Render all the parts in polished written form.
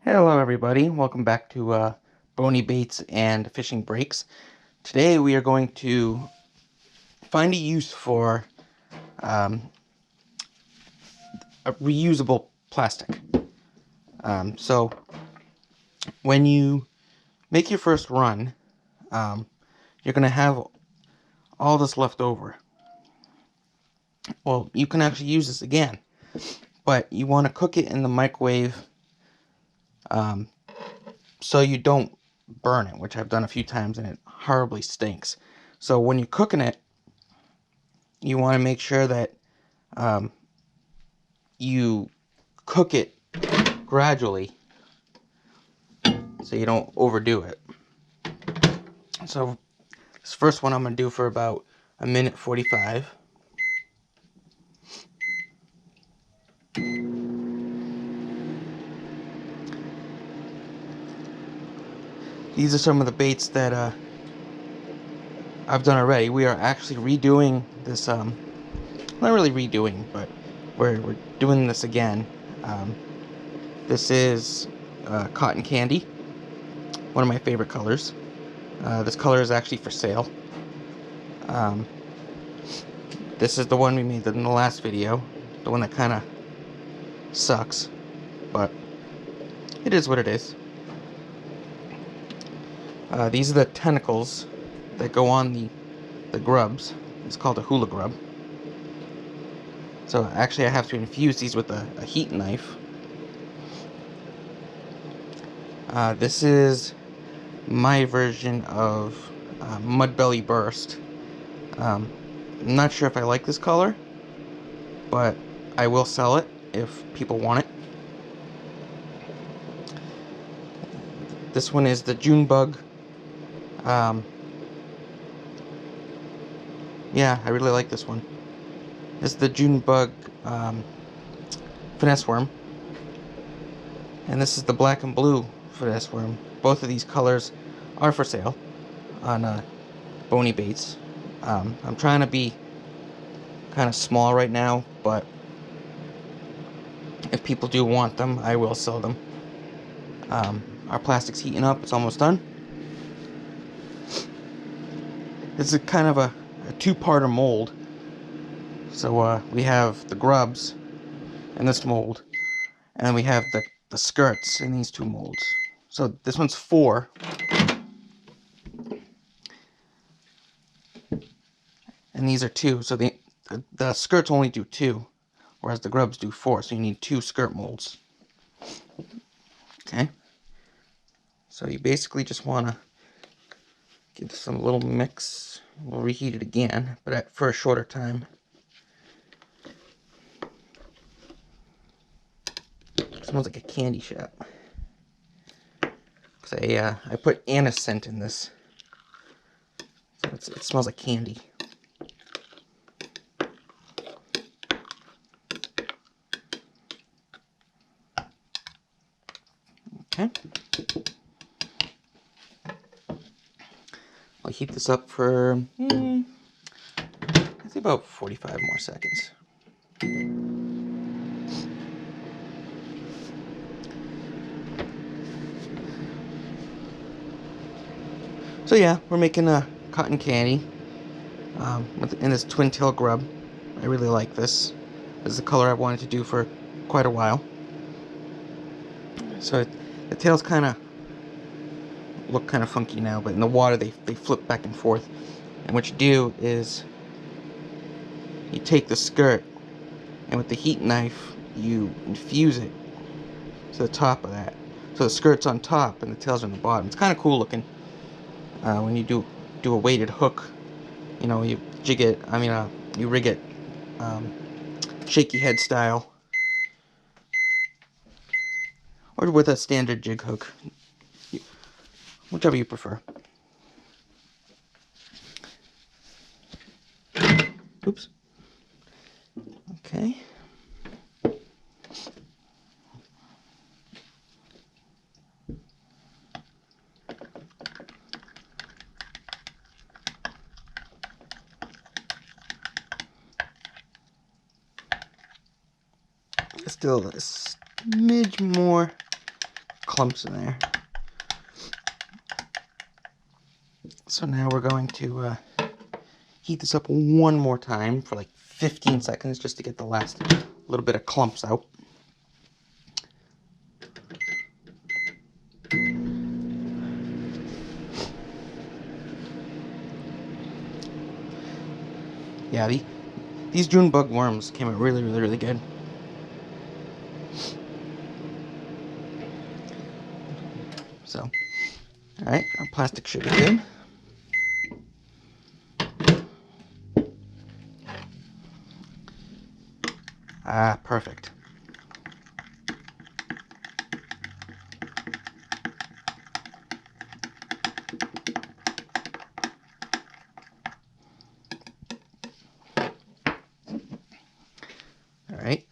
Hello everybody, welcome back to Bony Baits and Fishing Breaks. Today we are going to find a use for a reusable plastic. So when you make your first run, you're going to have all this left over. Well, you can actually use this again, but you want to cook it in the microwave so you don't burn it, which I've done a few times and it horribly stinks. So when you're cooking it, you want to make sure that you cook it gradually so you don't overdo it. So this first one I'm going to do for about a minute 45. These are some of the baits that I've done already. We are actually redoing this, not really redoing, but we're doing this again. This is cotton candy, one of my favorite colors. This color is actually for sale. This is the one we made in the last video, the one that kind of sucks, but it is what it is. These are the tentacles that go on the grubs. It's called a hula grub. So actually I have to infuse these with a heat knife. This is my version of Mud Belly Burst. I'm not sure if I like this color, but I will sell it if people want it. This one is the June Bug. Yeah, I really like this one. This is the June Bug finesse worm. And this is the black and blue finesse worm. Both of these colors are for sale on Bony Baits. I'm trying to be kind of small right now, but if people do want them, I will sell them. Our plastic's heating up. It's almost done. This is kind of a two-parter mold. So we have the grubs in this mold, and then we have the skirts in these two molds. So this one's 4. And these are 2. So the skirts only do 2, whereas the grubs do 4. So you need 2 skirt molds. Okay. So you basically just want to give this a little mix. We'll reheat it again, but for a shorter time. It smells like a candy shop. Because I put anise scent in this. So it smells like candy. Okay. I'll heat this up for, I think about 45 more seconds. So yeah, we're making a cotton candy in this twin tail grub. I really like this. This is the color I've wanted to do for quite a while. So the tails kind of look kind of funky now, but in the water they flip back and forth. And what you do is you take the skirt, and with the heat knife you infuse it to the top of that. So the skirt's on top and the tails are on the bottom. It's kind of cool looking. When you do a weighted hook, you know, you jig it. I mean, you rig it shaky head style, or with a standard jig hook, whichever you prefer. Oops. Okay. Still a smidge more clumps in there. So now we're going to heat this up one more time for like 15 seconds just to get the last little bit of clumps out. Yeah, these June bug worms came out really, really, really good. So, alright, our plastic should be good. Ah, perfect. Alright.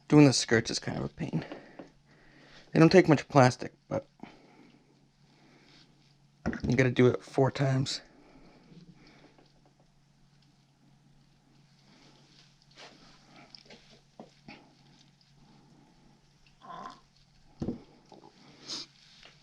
Doing the skirts is kind of a pain. They don't take much plastic, but you gotta do it 4 times.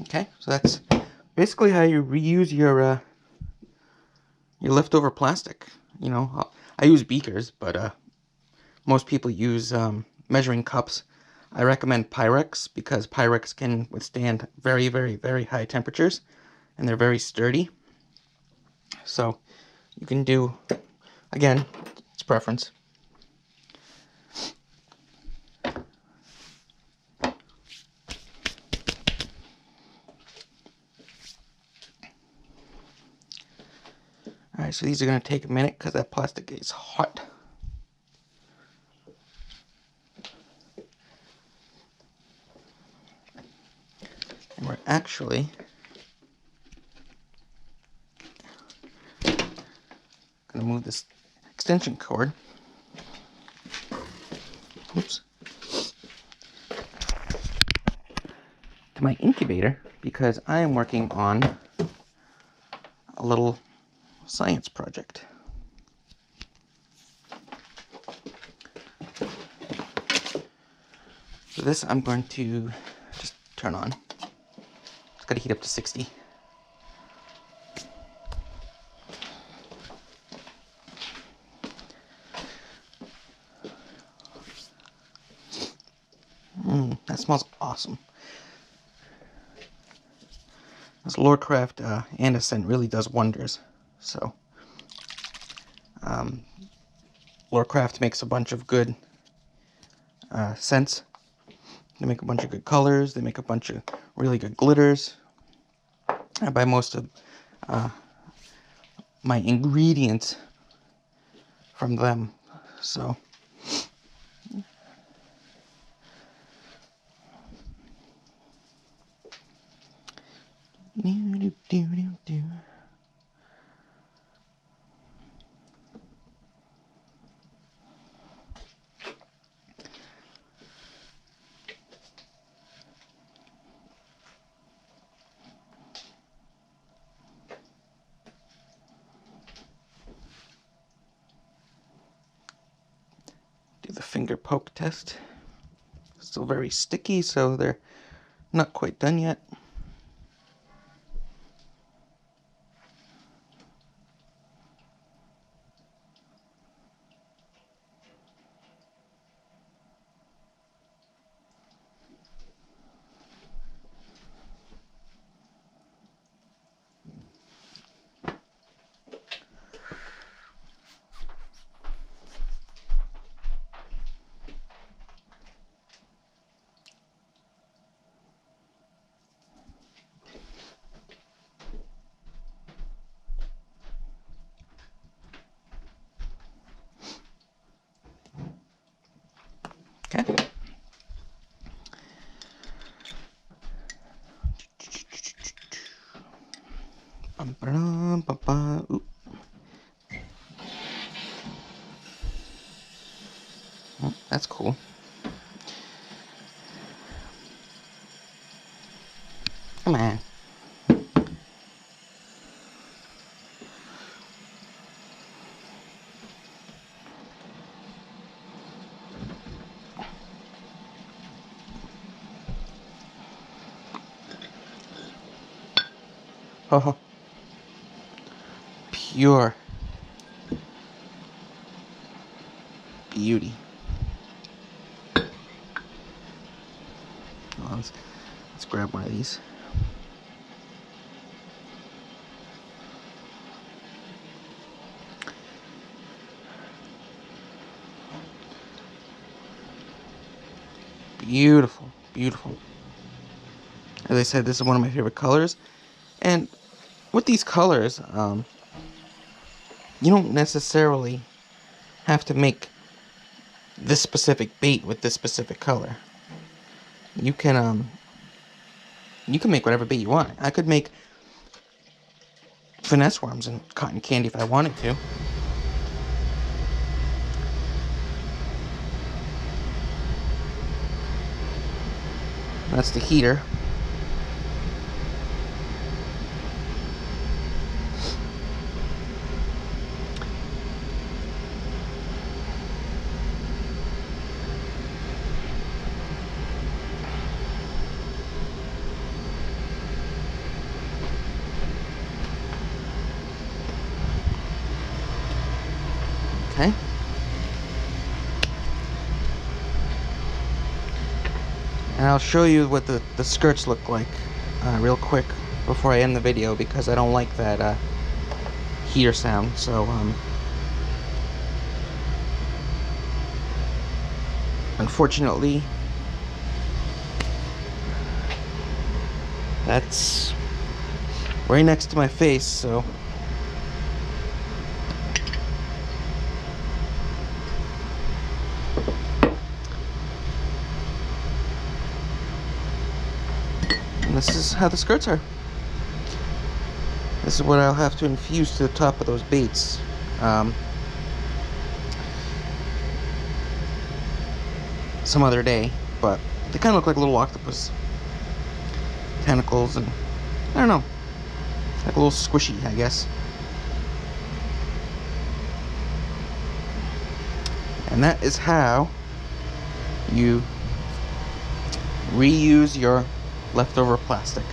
Okay, so that's basically how you reuse your leftover plastic. You know, I use beakers, but most people use measuring cups. I recommend Pyrex because Pyrex can withstand very, very, very high temperatures, and they're very sturdy. So you can do, again, it's preference. Alright, so these are going to take a minute because that plastic is hot. And we're actually going to move this extension cord, oops, to my incubator because I am working on a little science project. So this I'm going to just turn on. It's got to heat up to 60. That smells awesome. This Lorecraft andescent really does wonders. So, Lorecraft makes a bunch of good scents. They make a bunch of good colors. They make a bunch of really good glitters. I buy most of my ingredients from them. So, do the finger poke test. Still very sticky, so they're not quite done yet. Okay. Ooh. Oh, that's cool. Come on. Oh, pure beauty. Oh, let's grab one of these. Beautiful, beautiful. As I said, this is one of my favorite colors. And with these colors, you don't necessarily have to make this specific bait with this specific color. You can make whatever bait you want. I could make finesse worms and cotton candy if I wanted to. That's the heater. Okay. And I'll show you what the skirts look like real quick before I end the video, because I don't like that heater sound. So unfortunately, that's right next to my face, so and this is how the skirts are. This is what I'll have to infuse to the top of those baits. Some other day, but they kind of look like little octopus tentacles, and I don't know, like a little squishy, I guess. And that is how you reuse your leftover plastic.